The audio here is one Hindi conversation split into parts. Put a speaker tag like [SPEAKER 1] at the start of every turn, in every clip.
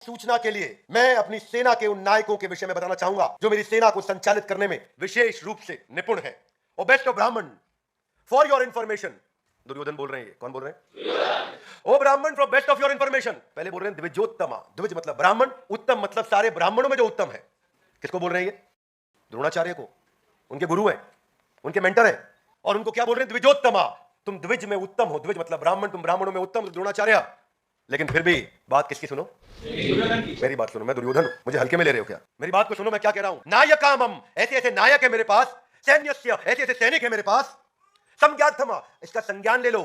[SPEAKER 1] सूचना के लिए मैं अपनी सेना के उन नायकों के विषय में बताना चाहूंगा जो मेरी सेना को संचालित करने में विशेष रूप से निपुण है। और बेस्ट ऑफ ब्राह्मण, फॉर योर इंफॉर्मेशन, दुर्योधन बोल रहे हैं। ये कौन बोल रहे हैं? ओ ब्राह्मण, for best of your information. पहले बोल रहे हैं द्विजोत्तमा। द्विज मतलब ब्राह्मण, उत्तम मतलब सारे ब्राह्मणों में जो उत्तम है। किसको बोल रहे हैं? ये द्रोणाचार्य को, उनके गुरु हैं, उनके मेंटर हैं। और उनको क्या बोल रहे हैं? द्विजोत्तमा। तुम द्विज में उत्तम हो। द्विज मतलब ब्राह्मण, तुम ब्राह्मणों में उत्तम, द्रोणाचार्य। लेकिन फिर भी बात किसकी सुनो? मेरी बात सुनो। मैं दुर्योधन हूं, मुझे हल्के में ले रहे हो क्या? मेरी बात को सुनो, मैं क्या कह रहा हूं। नायकामम, ऐसे ऐसे नायक है मेरे पास। सैन्यस्य, ऐसे ऐसे सैनिक है मेरे पास। संज्ञार्थम, इसका संज्ञान ले लो।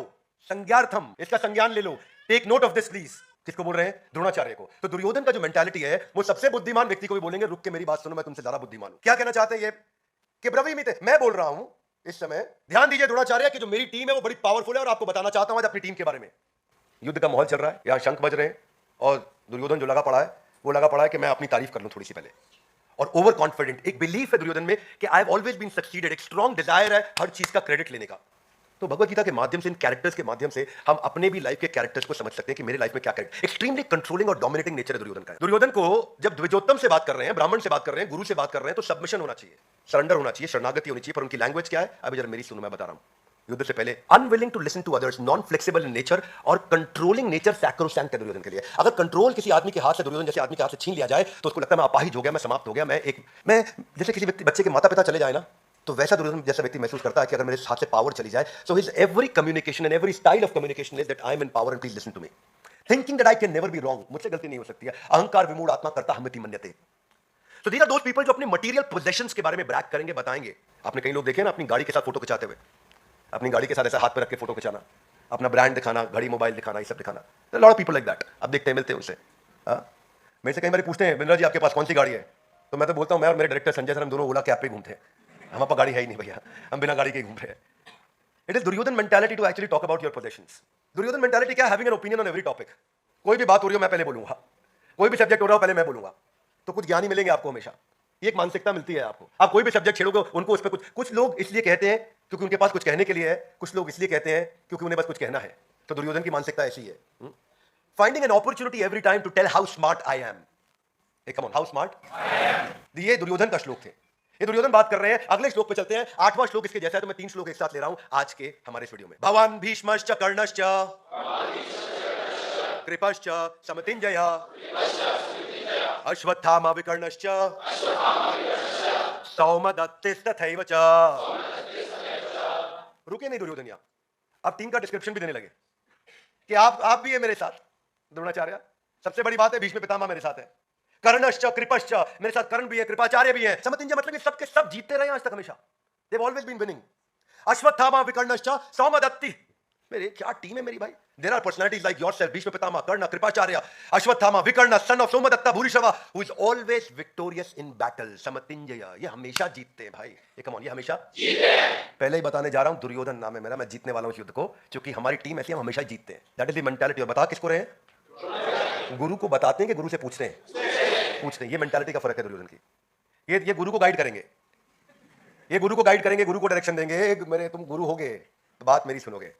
[SPEAKER 1] संज्ञार्थम, इसका संज्ञान ले लो। Take note of this please. किसको बोल रहे हैं? द्रोणाचार्य को। तो दुर्योधन का जो मेंटालिटी है वो सबसे बुद्धिमान व्यक्ति को भी बोलेंगे रुक के मेरी बात सुनो, मैं तुमसे ज्यादा बुद्धिमान हूं। क्या कहना चाहते हैं ये? कि ब्रवीमिते, मैं बोल रहा हूं इस समय। ध्यान दीजिए द्रोणाचार्य की जो मेरी टीम है वो बड़ी पावरफुल है और आपको बताना चाहता हूं आज अपनी टीम के बारे में। युद्ध का माहौल चल रहा है, यहां शंख बज रहे हैं और दुर्योधन जो लगा पड़ा है वो लगा पड़ा है कि मैं अपनी तारीफ कर लूं थोड़ी सी पहले। और ओवर कॉन्फिडेंट, एक बिलीफ है दुर्योधन में कि I have always been succeeded. एक स्ट्रॉन्ग डिजायर है हर चीज का क्रेडिट लेने का। तो भगवत गीता के माध्यम से, इन कैरेक्टर्स के माध्यम से हम अपने भी लाइफ के कैरेक्टर्स को समझ सकते हैं कि मेरे लाइफ में क्या कैरेक्टर। एक्सट्रीमली कंट्रोलिंग और डोमिनेटिंग नेचर है दुर्योधन का। दुर्योधन को जब द्विजोत्तम से बात कर रहे हैं, ब्राह्मण से बात कर रहे हैं, गुरु से बात कर रहे हैं, तो सबमिशन होना चाहिए, सरेंडर होना चाहिए, शरणागति होनी चाहिए। पर उनकी लैंग्वेज क्या है? अभी जरा मेरी सुनो, मैं बता रहा हूं। युद्ध से पहले unwilling to listen to others, non flexible in nature और कंट्रोलिंग नेचर सैक्रोसैंक्ट है दुर्योधन के लिए। अगर कंट्रोल किसी आदमी के हाथ से, दुर्योधन जैसे आदमी के हाथ से छीन लिया जाए तो उसको लगता है मैं अपाहिज हो गया, मैं समाप्त हो गया, मैं जैसे किसी बच्चे के माता पिता चले जाए ना, तो वैसा दुर्योधन जैसा व्यक्ति महसूस करता है कि अगर मेरे हाथ से पावर चली जाए। So his every communication and every style of communication is that I am in power and please listen to me, thinking that I can never be wrong, मुझसे गलती नहीं हो सकती है। अहंकार विमूढ़ आत्मा कर्ता हमिति मन्यते। तो दीज आर दोज पीपल जो अपने मटेरियल पोजेशंस के बारे में ब्रैग करेंगे, बताएंगे। आपने कई लोग देखे ना अपनी गाड़ी के साथ फोटो खिंचाते हुए, अपनी गाड़ी के साथ ऐसा हाथ पे रख के फोटो खिंचाना, अपना ब्रांड दिखाना, घड़ी मोबाइल दिखाना, ये सब दिखाना। Lot of people like that. अब देखते हैं, मिलते हैं उनसे। मेरे से कई बार पूछते हैं बिंद्रा जी आपके पास कौन सी गाड़ी है? तो मैं तो बोलता हूं मैं और मेरे डायरेक्टर संजय सर हम दोनों ओला कैब पे घूमते हैं। हमारे पास गाड़ी है ही नहीं भैया, हम बिना गाड़ी के घूम रहे हैं। It is Duryodhana mentality to actually talk about your possessions. Duryodhana mentality क्या? Having an opinion on every topic. कोई भी बात हो रही हो मैं पहले बोलूंगा, कोई भी सब्जेक्ट हो रहा हो पहले मैं बोलूंगा। तो कुछ ज्ञानी मिलेंगे आपको हमेशा। ये एक मानसिकता मिलती है आपको। आप कोई भी सब्जेक्ट छेड़ोगे उनको उस पर कुछ लोग इसलिए कहते हैं क्योंकि उनके पास कुछ कहने के लिए है, कुछ लोग इसलिए कहते हैं क्योंकि उन्हें बस कुछ कहना है। तो दुर्योधन की मानसिकता ऐसी है। Finding an opportunity every time to tell how smart I am. Come on, how smart I am. ये दुर्योधन का श्लोक थे। ये दुर्योधन बात कर रहे हैं। अगले श्लोक पे चलते हैं। 8वां श्लोक इसके जैसा है, तो मैं 3 श्लोक एक साथ ले रहा हूं आज के हमारे इस वीडियो में। भवान भीष्मश्च कर्णश्च कृपश्च समतिंजय अश्वत्थामा विकर्णश्च सौमदत्तिस्तथैव च। रुके नहीं दुर्योधन यहां, अब टीम का डिस्क्रिप्शन भी देने लगे कि आप भी है मेरे साथ द्रोणाचार्य। सबसे बड़ी बात है भीष्म पितामह मेरे साथ है, कर्णश्च कृपश्च, मेरे साथ कर्ण भी है, कृपाचार्य भी है। समतिंजय मतलब ये सब के सब जीतते रहे आज तक हमेशा। They have always been winning. Ashwatthama विकर्णश्च सौमदत्ति, मेरे क्या टीम है मेरी भाई। There are personalities like yourself, Bhishma Pitamah, Karna, Kripacharya, Ashwatthama, Vikarna, son of Somadatta, Bhurishrava, who is always victorious in battle. समतिंजय, ये हमेशा जीतते हैं भाई। ये कम ऑन, ये हमेशा जीते हैं। पहले ही बताने जा रहा हूं, दुर्योधन नाम है मेरा, मैं जीतने वाला हूं इस युद्ध को, क्योंकि हमारी टीम ऐसी, हम हमेशा जीतते हैं। That is the mentality. और बता किसको रहे हैं? गुरु को बताते हैं कि गुरु से पूछते हैं। ये मेंटालिटी का फर्क है दुर्योधन की। ये गुरु को गाइड करेंगे, ये गुरु को गाइड करेंगे, गुरु को डायरेक्शन देंगे। मेरे तुम गुरु होगे तो बात मेरी सुनोगे।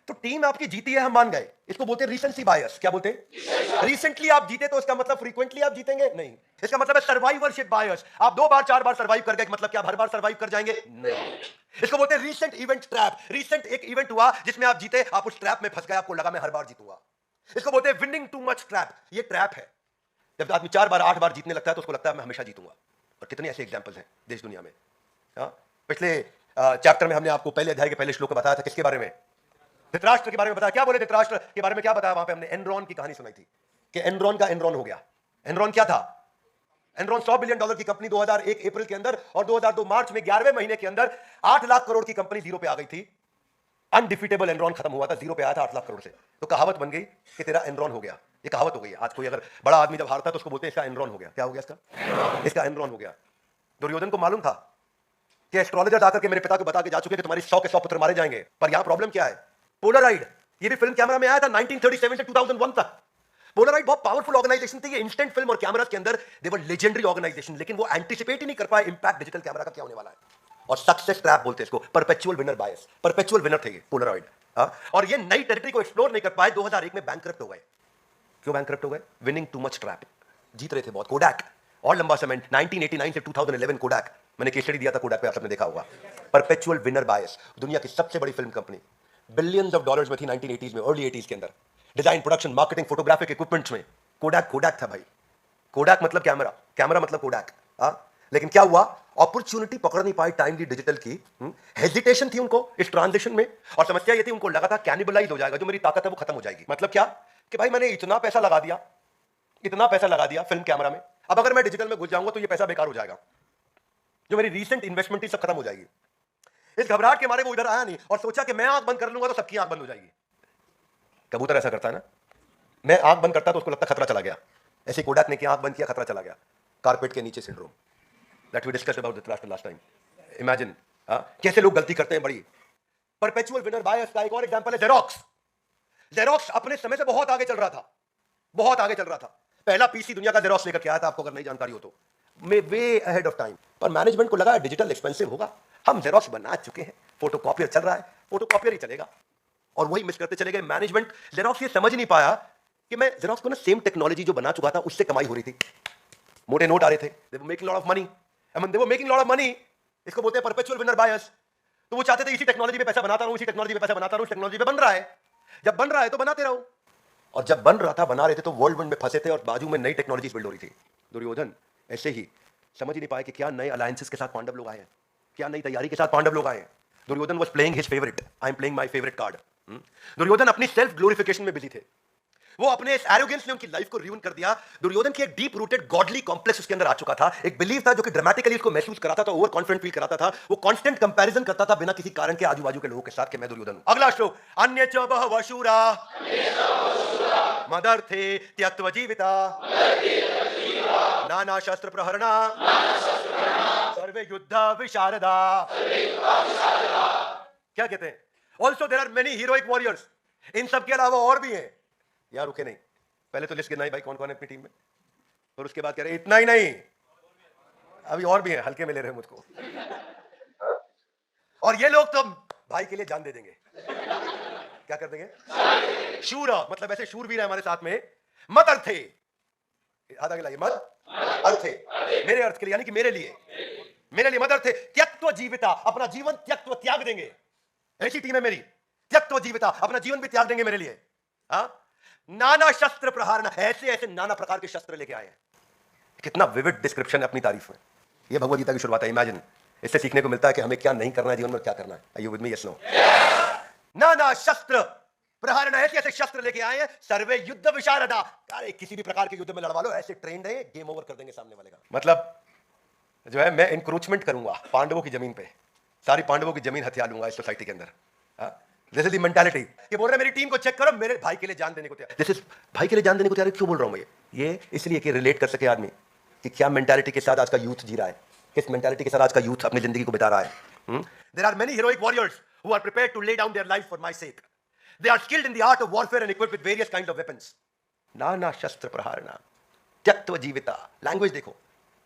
[SPEAKER 1] तो टीम आपकी जीती है, हम मान गए। इसको बोलते हैं रीसेंसी बायस। क्या बोलते हैं? रिसेंटली आप जीते तो इसका मतलब फ्रीक्वेंटली आप जीतेंगे नहीं। इसका मतलब है सर्वाइवरशिप बायस। आप 2 बार 4 बार सर्वाइव कर गए, मतलब क्या आप हर बार सर्वाइव कर जाएंगे? नहीं। इसको बोलते हैं रीसेंट इवेंट ट्रैप। रीसेंट एक इवेंट हुआ जिसमें आप जीते, आप उस ट्रैप में फंस गए, आपको लगा मैं हर बार जीतूंगा। इसको बोलते हैं विनिंग टू मच ट्रैप। ये ट्रैप है। जब आदमी 4 बार 8 बार जीतने लगता है तो उसको लगता है मैं हमेशा जीतूंगा। और कितने ऐसे एग्जांपल्स हैं देश दुनिया में। पिछले चैप्टर में हमने आपको पहले अध्याय के पहले श्लोक में बताया था किसके बारे में? धृतराष्ट्र के बारे में बताया। क्या बोले धृतराष्ट्र के बारे में? क्या बताया वहां पे हमने? एनरॉन की कहानी सुनाई थी कि एनरॉन का एनरॉन हो गया। एनरॉन क्या था? एनरॉन $100 बिलियन की कंपनी 2001 अप्रैल के अंदर, और 2002 मार्च में 11वें महीने के अंदर 8 लाख करोड़ की कंपनी जीरो पे आ गई थी। अनडिफिटेबल एनरॉन खत्म हुआ था, जीरो पे आया था 8 लाख करोड़ से। तो कहावत बन गई कि तेरा एनरॉन हो गया। ये कहावत हो गई। आज कोई अगर बड़ा आदमी जब हारता है तो उसको बोलते हैं इसका एनरॉन हो गया। क्या हो गया? इसका एनरॉन हो गया। दुर्योधन को मालूम था कि एस्ट्रोलॉजर जाकर के मेरे पिता को बता के जा चुके कि तुम्हारी 100 के 100 पुत्र मारे जाएंगे। पर यहां प्रॉब्लम क्या है? पोलराइड। ये भी फिल्म कैमरा में आया था 1937 से 2001 तक। पोलराइड बहुत पावरफुल ऑर्गेनाइजेशन थी। ये इंस्टेंट फिल्म और कैमरा के अंदर दे वर लेजेंडरी ऑर्गेनाइजेशन, लेकिन वो एंटिसिपेट ही नहीं कर पाए इंपैक्ट डिजिटल कैमरा का क्या होने वाला है। और सक्सेस ट्रैप बोलते हैं इसको, परपेचुअल विनर बायस। परपेचुअल विनर थे ये पोलराइड। और ये नई टेरिटरी को एक्सप्लोर नहीं कर पाए, 2001 में बैंकरप्ट हो गए। क्यों बैंकक्रप्ट हो गए? विनिंग टू मच ट्रैप, जीत रहे थे बहुत। कोडैक और लंबा समय 1989 से 2011 कोडैक, मैंने केस स्टडी दिया था कोडैक पे, आप सबने देखा होगा। परपेचुअल विनर बायस, दुनिया की सबसे बड़ी film company, billions of dollars में थी 1980s में, अर्ली 80s के अंदर, design, production, marketing, photographic equipments में कोडैक कोडैक था भाई। कोडैक मतलब कैमरा, कैमरा मतलब कोडैक। लेकिन क्या हुआ, अपॉर्चुनिटी पकड़ नहीं पाई टाइमली डिजिटल की, हेजिटेशन थी उनको इस ट्रांजिशन में, और समस्या ये थी उनको लगा था कैनिबलाइज हो जाएगा, जो मेरी ताकत है वो खत्म हो जाएगी। मतलब क्या कि भाई मैंने इतना पैसा लगा दिया, इतना पैसा लगा दिया फिल्म कैमरा में, अब अगर मैं डिजिटल में घुस जाऊंगा तो ये पैसा बेकार हो जाएगा, जो मेरी रीसेंट इन्वेस्टमेंट थी सब खत्म हो जाएगी। इस घबराहट के मारे वो इधर आया नहीं और सोचा कि मैं आंख बंद कर लूंगा तो सबकी आंख बंद हो जाएगी। कबूतर ऐसा करता है ना, मैं आंख बंद करता तो उसको लगता खतरा चला गया, ऐसे कोडैक ने किया, आंख बंद किया, खतरा चला गया, कारपेट के नीचे syndrome, that we discussed about the last time. Imagine कैसे लोग गलती करते हैं बड़ी। परपेचुअल विनर बायस का एक और एग्जांपल है जेरोक्स। जेरोक्स अपने समय से बहुत आगे चल रहा था, बहुत आगे चल रहा था। पहला पीसी दुनिया का जेरोक्स लेकर के आया था, आपको अगर नहीं जानकारी हो तो, वे अहेड ऑफ टाइम। पर मैनेजमेंट को लगा डिजिटल एक्सपेंसिव होगा, हम जेरोक्स बना चुके हैं, फोटोकॉपियर चल रहा है, फोटोकॉपियर ही चलेगा, और वही मिस करते चले गए। मैनेजमेंट जेरोक्स ये समझ नहीं पाया कि मैं जेरोक्स को ना सेम टेक्नोलॉजी जो बना चुका था उससे कमाई हो रही थी, मोटे नोट आ रहे थे, they were making lot of money, I mean they were making lot of money, इसको बोलते हैं परपेचुअल विनर बायस। तो वो चाहते थे इसी टेक्नोलॉजी पे पैसा बनाता रहूं, इसी टेक्नोलॉजी पे पैसा बनाता रहूं, टेक्नोलॉजी पे बन रहा है, जब बन रहा है तो बनाते रहो। और जब बन रहा था, बना रहे थे, तो वर्ल्ड में फंसे थे और बाजू में नई टेक्नोलॉजी बिल्ड हो रही थी। दुर्योधन ऐसे ही समझ ही नहीं पाए कि क्या नए अलायंसेस के साथ पांडव लोग आए हैं, क्या नई तैयारी के साथ पांडव लोग आए हैं। Duryodhan was playing his favourite, I am playing my favourite card. Duryodhan अपनी सेल्फ ग्लोरिफिकेशन में बिजी थे, वो अपने इस एरोगेंस ने उनकी लाइफ को रियून कर दिया। दुर्योधन की एक डीप रूटेड गॉडली कॉम्प्लेक्स उसके अंदर आ चुका था, एक बिलीव था जो कि ड्रामेटिकली उसको महसूस कराता था, ओवर कॉन्फिडेंट फील कराता था, वो कांस्टेंट कंपैरिजन करता था बिना किसी कारण के आजू बाजू के लोगों के साथ कि मैं दुर्योधन हूं। अगला श्लोक, अन्य च बहवः शूरा मदर्थे त्यक्त्वा जीविता नाना शस्त्र प्रहरणा सर्वे युद्ध विशारदा। क्या कहते हैं? Also there are many heroic warriors, इन सब के अलावा और भी हैं। यार रुके नहीं, पहले तो लिस्ट गिनाई भाई कौन कौन है अपनी टीम में, और उसके बाद कह रहे इतना ही नहीं, अभी और भी हैं, हल्के में ले रहे हैं मुझको, और ये लोग तो भाई के लिए जान दे देंगे। क्या कर देंगे? शूर, मतलब ऐसे शूरवीर है हमारे साथ में। मत अर्थे, आधा गिलाइए, मत अर्थे, मेरे अर्थ के लिए, यानी कि मेरे लिए, मेरे लिए मत अर्थे त्यक्त्वा जीविता, अपना जीवन त्यक्त्वा त्याग देंगे। ऐसी टीम है मेरी, त्यक्त्वा जीविता, अपना जीवन भी त्याग देंगे मेरे लिए। नाना शस्त्र प्रहारण, ऐसे ऐसे नाना प्रकार के शस्त्र लेके आए हैं। कितना विविड डिस्क्रिप्शन है अपनी तारीफ में। ये भगवद गीता की शुरुआत है। इमेजिन, इससे सीखने को मिलता है कि हमें क्या नहीं करना है जीवन में, क्या करना है। Are you with me? Yes no? नाना शस्त्र प्रहारण, ऐसे ऐसे शस्त्र लेके आए हैं, सर्वे युद्ध विशारदा, अरे किसी भी प्रकार के युद्ध में लड़वा लो, ऐसे ट्रेंड है, गेम ओवर कर देंगे सामने वाले का। मतलब जो है मैं इंक्रोचमेंट करूंगा पांडवों की जमीन पे, सारी पांडवों की जमीन हथिया लूंगा इस सोसाइटी के अंदर। This is the mentality. ये बोल रहे मेरी टीम को चेक करो, मेरे भाई के लिए जान देने को तैयार। दिस इज भाई के लिए जान देने को तैयार क्यों बोल रहा हूं मैं? ये इसलिए कि रिलेट कर सके आदमी कि क्या मेंटालिटी के साथ आज का यूथ जी रहा है, किस मेंटालिटी के साथ आज का यूथ अपनी जिंदगी को बिता रहा है। There are many heroic warriors who are prepared to lay down their life for my sake. They are skilled in the art of warfare and equipped with various kind of weapons. नाना शस्त्र प्रहारणा त्यक्त्वा जीविता, लैंग्वेज देखो,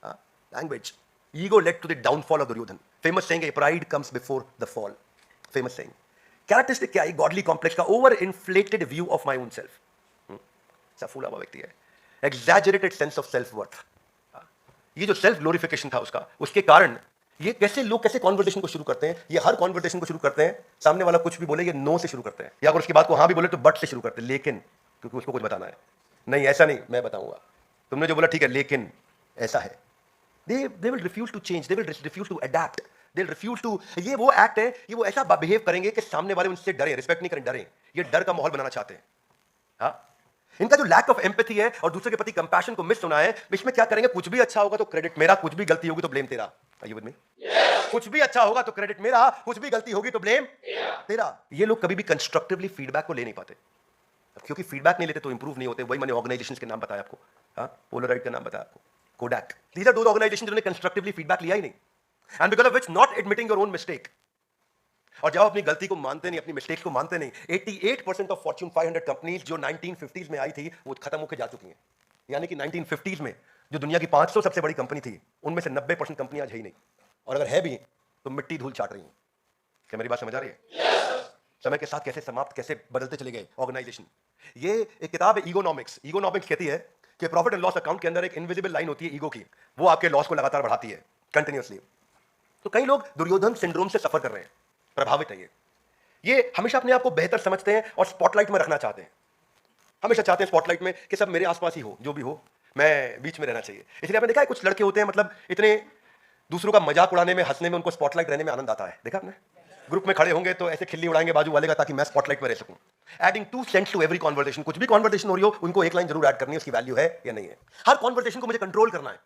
[SPEAKER 1] language. Ego led to the downfall of Duryodhana. Famous saying है, pride comes before the fall. Famous saying. Characteristic क्या है? गॉडली कॉम्प्लेक्स का over inflated view of my own self. सा फूला हुआ व्यक्ति है, exaggerated sense of self worth. ये जो सेल्फ ग्लोरिफिकेशन था उसका, उसके कारण ये कैसे लोग कैसे कॉन्वर्सेशन को शुरू करते हैं। ये हर कॉन्वर्सेशन को शुरू करते हैं, सामने वाला कुछ भी बोले ये नो से शुरू करते हैं, या अगर उसकी बात को हाँ भी बोले तो बट से शुरू करते हैं, लेकिन, क्योंकि उसको कुछ बताना है। नहीं ऐसा नहीं, मैं बताऊंगा, तुमने जो बोला ठीक है लेकिन ऐसा है। they will refuse to change, they will refuse to adapt, they will refuse to, ये वो एक्ट है, ये वो ऐसा बिहेव करेंगे कि सामने वाले उनसे डरे, रिस्पेक्ट नहीं करें, डरे। ये डर का माहौल बनाना चाहते हैं। हाँ, इनका जो लैक ऑफ एम्पैथी है और दूसरे के प्रति कंपैशन को मिस होना है, इसमें क्या करेंगे? कुछ भी अच्छा होगा तो क्रेडिट मेरा, कुछ भी गलती होगी तो ब्लेम तेरा। Are you with me? कुछ भी अच्छा होगा तो क्रेडिट मेरा, कुछ भी गलती होगी तो ब्लेम तेरा। ये लोग कभी भी कंस्ट्रक्टिवली फीडबैक को ले नहीं पाते, क्योंकि फीडबैक नहीं लेते तो इंप्रूव नहीं होते। वही मैंने ऑर्गेनाइजेशंस के नाम बताया आपको, पोलराइट का नाम बताया आपको, Kodak. These are those organizations जिन्होंने कंस्ट्रक्टिवली फीडबैक लिया ही नहीं, and because of which not admitting your own mistake. और जब अपनी गलती को मानते नहीं, अपनी मिस्टेक को मानते नहीं, 88% ऑफ फॉर्च्यून 500 कंपनीज जो 1950s में आई थी वो खत्म होकर जा चुकी हैं। यानी कि 1950s में जो दुनिया की 500 सबसे बड़ी कंपनी थी, उनमें से 90% कंपनी आज है ही नहीं, और अगर है भी तो मिट्टी धूल चाट रही हैं। क्या मेरी बात समझ आ रही है? समय के साथ कैसे समाप्त, कैसे बदलते चले गए ऑर्गेनाइजेशन। ये एक किताब है ईगोनॉमिक्स। ईगोनॉमिक्स कहती है कि प्रॉफिट एंड लॉस अकाउंट के अंदर एक इनविजिबल लाइन होती है ईगो की, वो आपके लॉस को लगातार बढ़ाती है कंटिन्यूअसली। तो कई लोग दुर्योधन सिंड्रोम से सफर कर रहे हैं, प्रभावित है ये हमेशा अपने आप को बेहतर समझते हैं और स्पॉटलाइट में रखना चाहते हैं, हमेशा चाहते हैं स्पॉटलाइट में कि सब मेरे आसपास ही हो, जो भी हो मैं बीच में रहना चाहिए। इसलिए आपने देखा है कुछ लड़के होते हैं मतलब इतने दूसरों का मजाक उड़ाने में, हंसने में, उनको स्पॉटलाइट रहने में आनंद आता है। देखा आपने, ग्रुप में खड़े होंगे तो ऐसे खिल्ली उड़ाएंगे बाजू वाले का ताकि मैं स्पॉटलाइट में रह सकूं। Adding 2 cents to every conversation. कुछ भी कॉन्वर्सेशन हो रही हो उनको एक लाइन जरूर ऐड करनी है, उसकी वैल्यू है या नहीं है। हर कॉन्वर्सेशन को मुझे कंट्रोल करना है,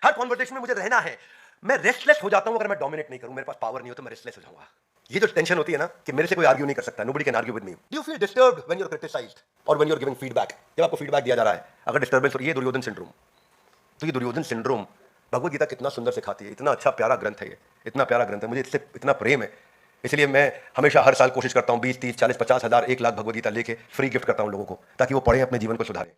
[SPEAKER 1] हर कॉन्वर्सेशन में मुझे रहना है। मैं रेस्टलेस हो जाता हूं अगर मैं डोमिनेट नहीं करूं, मेरे पास पावर नहीं हो तो मैं रेस्टलेस हो जाऊंगा। ये जो टेंशन होती है ना कि मेरे से कोई आर्ग्यू नहीं कर सकता, nobody can argue with me. Do you feel disturbed when you are criticised और when you are giving feedback? जब आपको फीडबैक दिया जा रहा है अगर डिस्टर्बेंस हो रही है, दुर्योधन सिंड्रोम। तो ये दुर्योधन सिंड्रोम भगवद गीता कितना सुंदर सिखाती है, इतना अच्छा प्यारा ग्रंथ है ये, इतना प्यारा ग्रंथ है, मुझे इससे इतना प्रेम है। इसलिए मैं हमेशा हर साल कोशिश करता हूं 20, 30, 40, 50 हज़ार, 1 लाख भगवद गीता लेके फ्री गिफ्ट करता हूं लोगों को, ताकि वो पढ़ें, अपने जीवन को सुधारें।